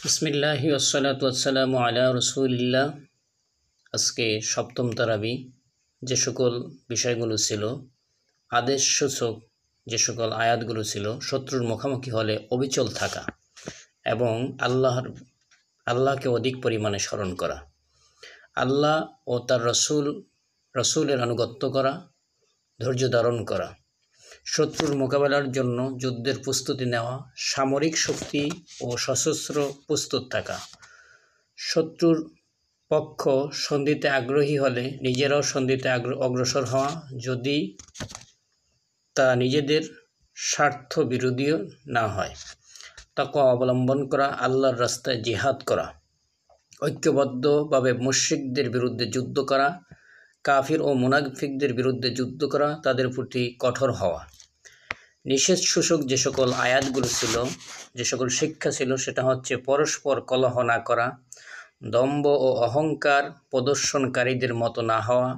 বিসমিল্লাহি ওয়াসসালাতু ওয়াসসালামু আলা রাসূলিল্লাহ। আজকে সপ্তম তারাবি। যে সকল বিষয়গুলো ছিল, আদেশসূচক যে সকল আয়াতগুলো ছিল, শত্রুর মুখোমুখি হলে অবিচল থাকা এবং আল্লাহকে অধিক পরিমাণে স্মরণ করা, আল্লাহ ও তার রসুলের আনুগত্য করা, ধৈর্য ধারণ করা, শত্রুর মোকাবেলার জন্য যুদ্ধের প্রস্তুতি নেওয়া, সামরিক শক্তি ও সশস্ত্র প্রস্তুত থাকা, শত্রুর পক্ষ সন্ধিতে আগ্রহী হলে নিজেরাও সন্ধিতে অগ্রসর হওয়া, যদি তা নিজেদের স্বার্থ বিরোধীও না হয়, তাকওয়া অবলম্বন করা, আল্লাহর রাস্তায় জিহাদ করা, ঐক্যবদ্ধভাবে মুশরিকদের বিরুদ্ধে যুদ্ধ করা, কাফির ও মুনাফিকদের বিরুদ্ধে যুদ্ধ করা, তাদের প্রতি কঠোর হওয়া। নিষেধ সূচক যে সকল আয়াতগুলো ছিল, যে সকল শিক্ষা ছিল, সেটা হচ্ছে পরস্পর কলহ না করা, দম্ভ ও অহংকার প্রদর্শনকারীদের মতো না হওয়া,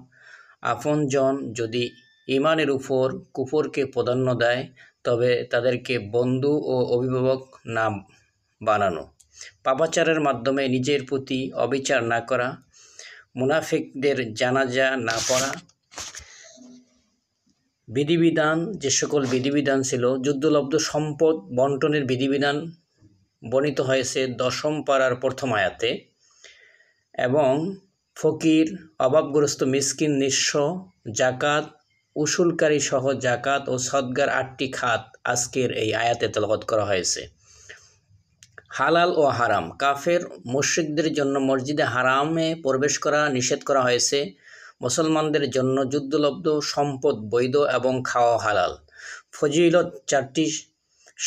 আপনজন যদি ঈমানের উপর কুফরকে প্রাধান্য দেয় তবে তাদেরকে বন্ধু ও অভিভাবক না বানানো, পাপাচারের মাধ্যমে নিজের প্রতি অবিচার না করা, মুনাফিকদের জানাজা না পড়া। বিধিবিধান যে সকল বিধিবিধান ছিল, যুদ্ধলব্ধ সম্পদ বন্টনের বিধিবিধান বর্ণিত হয়েছে 10ম পারার প্রথম আয়াতে, এবং ফকির, অভাবগ্রস্ত, মিসকিন, নিঃস্ব, জাকাত, উসুলকারী সহ জাকাত ও সদকার 8টি খাত আজকের এই আয়াতে তেলাওয়াত করা হয়েছে। হালাল ও হারাম, কাফের মুশরিকদের জন্য মসজিদে হারামে প্রবেশ করা নিষেধ করা হয়েছে। মুসলমানদের জন্য যুদ্ধলব্ধ সম্পদ বৈধ এবং খাওয়া হালাল। ফজিলত 4টি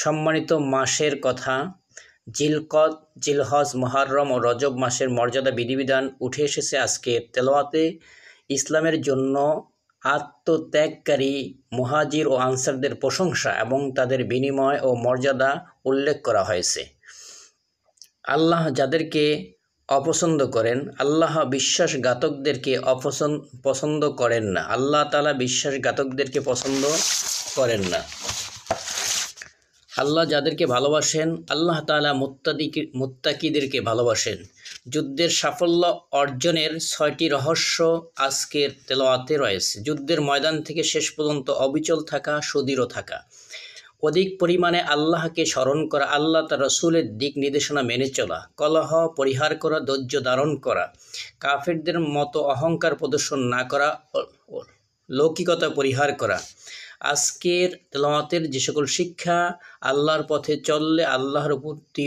সম্মানিত মাসের কথা, জিলকদ, জিলহজ, মুহররম ও রজব মাসের মর্যাদা বিধিবিধান উঠে এসেছে আজকের তেলাওয়াতে। ইসলামের জন্য আত্মত্যাগকারী মুহাজির ও আনসারদের প্রশংসা এবং তাদের বিনিময় ও মর্যাদা উল্লেখ করা হয়েছে। আল্লাহ যাদেরকে অপছন্দ করেন, আল্লাহ বিশ্বাসঘাতকদেরকে পছন্দ করেন না। আল্লাহ তাআলা বিশ্বাসঘাতকদেরকে পছন্দ করেন না। আল্লাহ যাদেরকে ভালোবাসেন, আল্লাহ তাআলা মুত্তাকিদেরকে ভালোবাসেন। যুদ্ধের সাফল্য অর্জনের 6টি রহস্য আজকের তেলাওয়াতে রয়েছে। যুদ্ধের ময়দান থেকে শেষ পর্যন্ত অবিচল থাকা, সুদৃঢ় থাকা, অধিক পরিমাণে আল্লাহকে স্মরণ করা, আল্লাহ তার রসুলের দিক নির্দেশনা মেনে চলা, কলহ পরিহার করা, ধৈর্য ধারণ করা, কাফেরদের মতো অহংকার প্রদর্শন না করা, লৌকিকতা পরিহার করা। আজকের তেলাওয়াতের যে সকল শিক্ষা, আল্লাহর পথে চললে আল্লাহর প্রতি